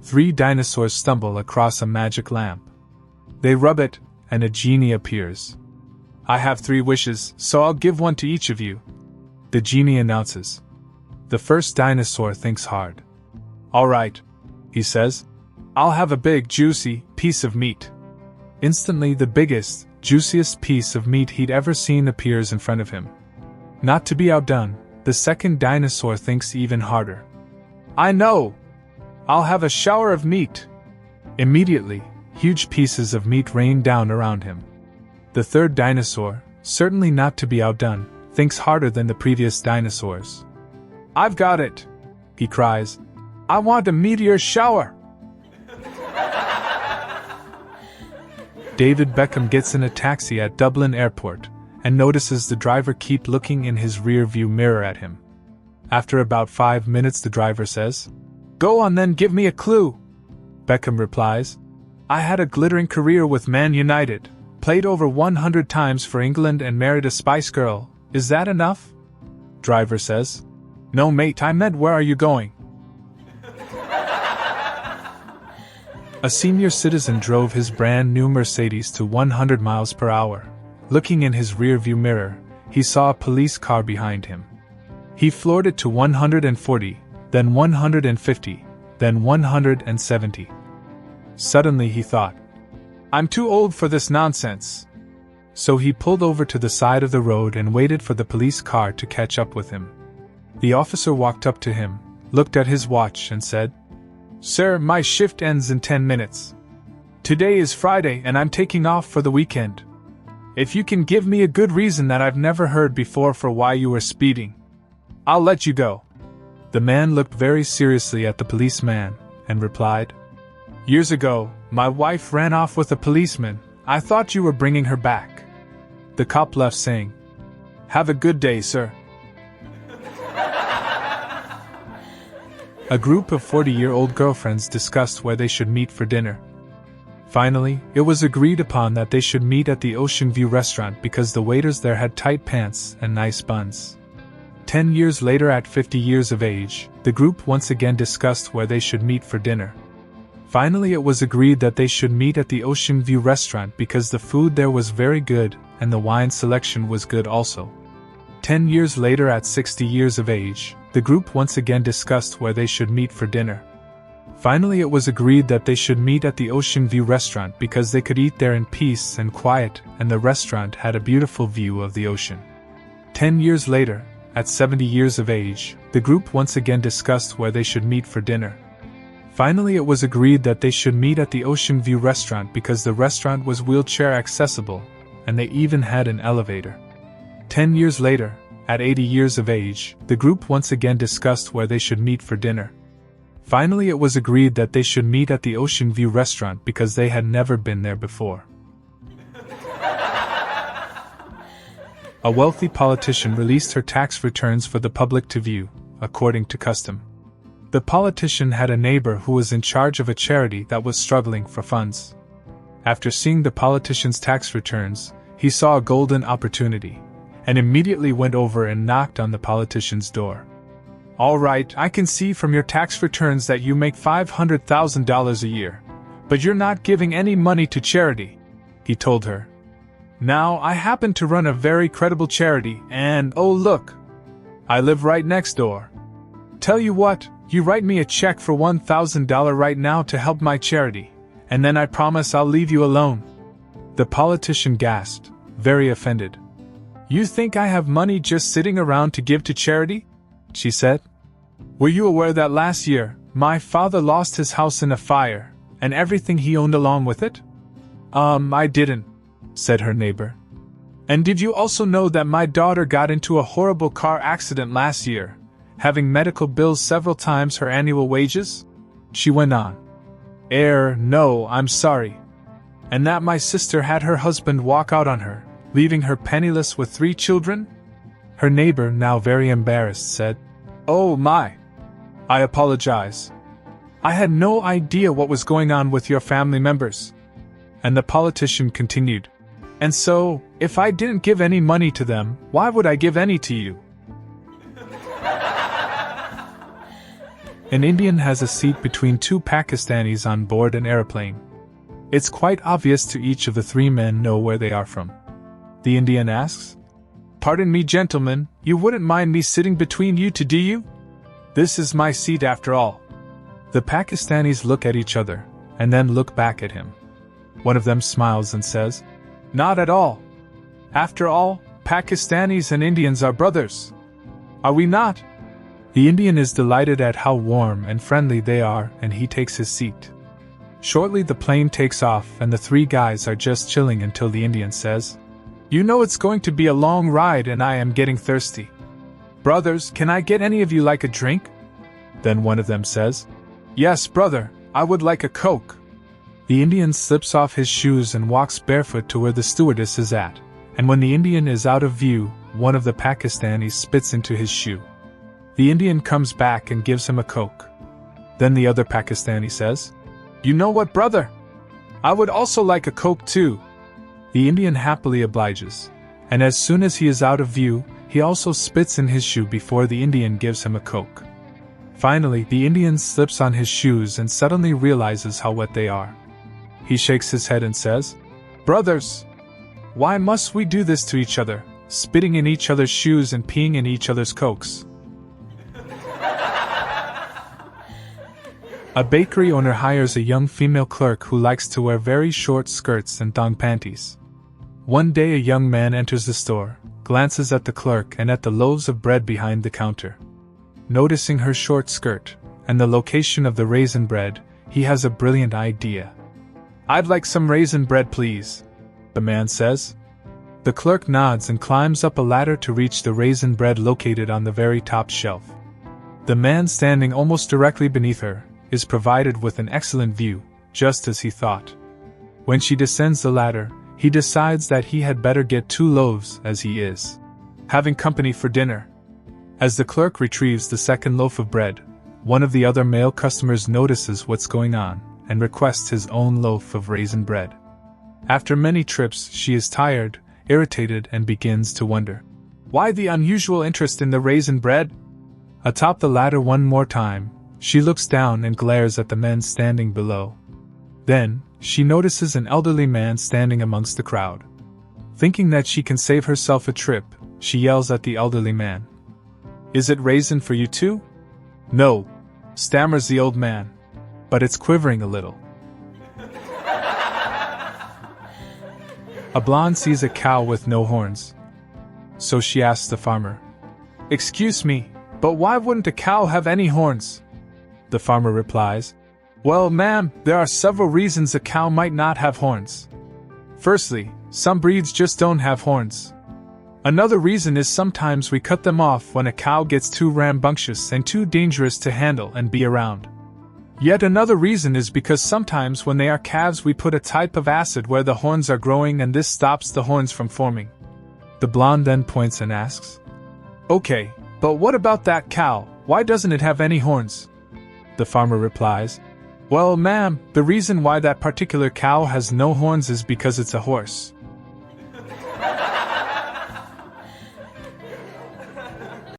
3 dinosaurs stumble across a magic lamp. They rub it, and a genie appears. I have 3 wishes, so I'll give one to each of you, the genie announces. The first dinosaur thinks hard. All right, he says. I'll have a big, juicy piece of meat. Instantly, the biggest, juiciest piece of meat he'd ever seen appears in front of him. Not to be outdone, the second dinosaur thinks even harder. I know! I'll have a shower of meat. Immediately, huge pieces of meat rain down around him. The third dinosaur, certainly not to be outdone, thinks harder than the previous dinosaurs. I've got it! He cries. I want a meteor shower! David Beckham gets in a taxi at Dublin Airport and notices the driver keep looking in his rear-view mirror at him. After about 5 minutes, the driver says, Go on then, give me a clue. Beckham replies, I had a glittering career with Man United, played over 100 times for England and married a Spice Girl. Is that enough? Driver says, No mate, I meant where are you going? A senior citizen drove his brand new Mercedes to 100 miles per hour. Looking in his rearview mirror, he saw a police car behind him. He floored it to 140, then 150, then 170. Suddenly he thought, I'm too old for this nonsense. So he pulled over to the side of the road and waited for the police car to catch up with him. The officer walked up to him, looked at his watch and said, Sir, my shift ends in 10 minutes. Today is Friday and I'm taking off for the weekend. If you can give me a good reason that I've never heard before for why you were speeding, I'll let you go. The man looked very seriously at the policeman and replied, Years ago, my wife ran off with a policeman. I thought you were bringing her back. The cop left saying, Have a good day, sir. A group of 40-year-old girlfriends discussed where they should meet for dinner. Finally, it was agreed upon that they should meet at the Ocean View restaurant because the waiters there had tight pants and nice buns. 10 years later, at 50 years of age, the group once again discussed where they should meet for dinner. Finally, it was agreed that they should meet at the Ocean View restaurant because the food there was very good and the wine selection was good also. 10 years later, at 60 years of age, the group once again discussed where they should meet for dinner. Finally, it was agreed that they should meet at the Ocean View restaurant because they could eat there in peace and quiet, and the restaurant had a beautiful view of the ocean. 10 years later, at 70 years of age, the group once again discussed where they should meet for dinner. Finally, it was agreed that they should meet at the Ocean View restaurant because the restaurant was wheelchair accessible, and they even had an elevator. 10 years later, at 80 years of age, the group once again discussed where they should meet for dinner. Finally, it was agreed that they should meet at the Ocean View restaurant because they had never been there before. A wealthy politician released her tax returns for the public to view, according to custom. The politician had a neighbor who was in charge of a charity that was struggling for funds. After seeing the politician's tax returns, he saw a golden opportunity, and immediately went over and knocked on the politician's door. All right, I can see from your tax returns that you make $500,000 a year, but you're not giving any money to charity, he told her. Now, I happen to run a very credible charity, and oh look, I live right next door. Tell you what, you write me a check for $1,000 right now to help my charity, and then I promise I'll leave you alone. The politician gasped, very offended. You think I have money just sitting around to give to charity? She said. Were you aware that last year, my father lost his house in a fire, and everything he owned along with it? I didn't, said her neighbor. And did you also know that my daughter got into a horrible car accident last year, having medical bills several times her annual wages? She went on. No, I'm sorry. And that my sister had her husband walk out on her, leaving her penniless with 3 children? Her neighbor, now very embarrassed, said, Oh my! I apologize. I had no idea what was going on with your family members. And the politician continued, And so, if I didn't give any money to them, why would I give any to you? An Indian has a seat between two Pakistanis on board an aeroplane. It's quite obvious to each of the three men know where they are from. The Indian asks, "Pardon me, gentlemen, you wouldn't mind me sitting between you two, do you? This is my seat after all." The Pakistanis look at each other, and then look back at him. One of them smiles and says, "Not at all. After all, Pakistanis and Indians are brothers. Are we not?" The Indian is delighted at how warm and friendly they are, and he takes his seat. Shortly the plane takes off and the three guys are just chilling until the Indian says, "You know it's going to be a long ride and I am getting thirsty. Brothers, can I get any of you like a drink?" Then one of them says, "Yes, brother, I would like a Coke." The Indian slips off his shoes and walks barefoot to where the stewardess is at, and when the Indian is out of view, one of the Pakistanis spits into his shoe. The Indian comes back and gives him a Coke. Then the other Pakistani says, "You know what, brother? I would also like a Coke too." The Indian happily obliges, and as soon as he is out of view, he also spits in his shoe before the Indian gives him a Coke. Finally, the Indian slips on his shoes and suddenly realizes how wet they are. He shakes his head and says, "Brothers, why must we do this to each other, spitting in each other's shoes and peeing in each other's Cokes?" A bakery owner hires a young female clerk who likes to wear very short skirts and thong panties. One day a young man enters the store, glances at the clerk and at the loaves of bread behind the counter. Noticing her short skirt, and the location of the raisin bread, he has a brilliant idea. "I'd like some raisin bread, please," the man says. The clerk nods and climbs up a ladder to reach the raisin bread located on the very top shelf. The man standing almost directly beneath her is provided with an excellent view, just as he thought. When she descends the ladder, he decides that he had better get 2 loaves as he is having company for dinner. As the clerk retrieves the second loaf of bread, one of the other male customers notices what's going on and requests his own loaf of raisin bread. After many trips, she is tired, irritated, and begins to wonder, why the unusual interest in the raisin bread? Atop the ladder one more time, she looks down and glares at the men standing below. Then, she notices an elderly man standing amongst the crowd. Thinking that she can save herself a trip, she yells at the elderly man, "Is it raisin for you too?" "No," stammers the old man, "but it's quivering a little." A blonde sees a cow with no horns. So she asks the farmer, "Excuse me, but why wouldn't a cow have any horns?" The farmer replies, "Well, ma'am, there are several reasons a cow might not have horns. Firstly, some breeds just don't have horns. Another reason is sometimes we cut them off when a cow gets too rambunctious and too dangerous to handle and be around. Yet another reason is because sometimes when they are calves we put a type of acid where the horns are growing and this stops the horns from forming." The blonde then points and asks, "Okay, but what about that cow, why doesn't it have any horns?" The farmer replies, "Well, ma'am, the reason why that particular cow has no horns is because it's a horse.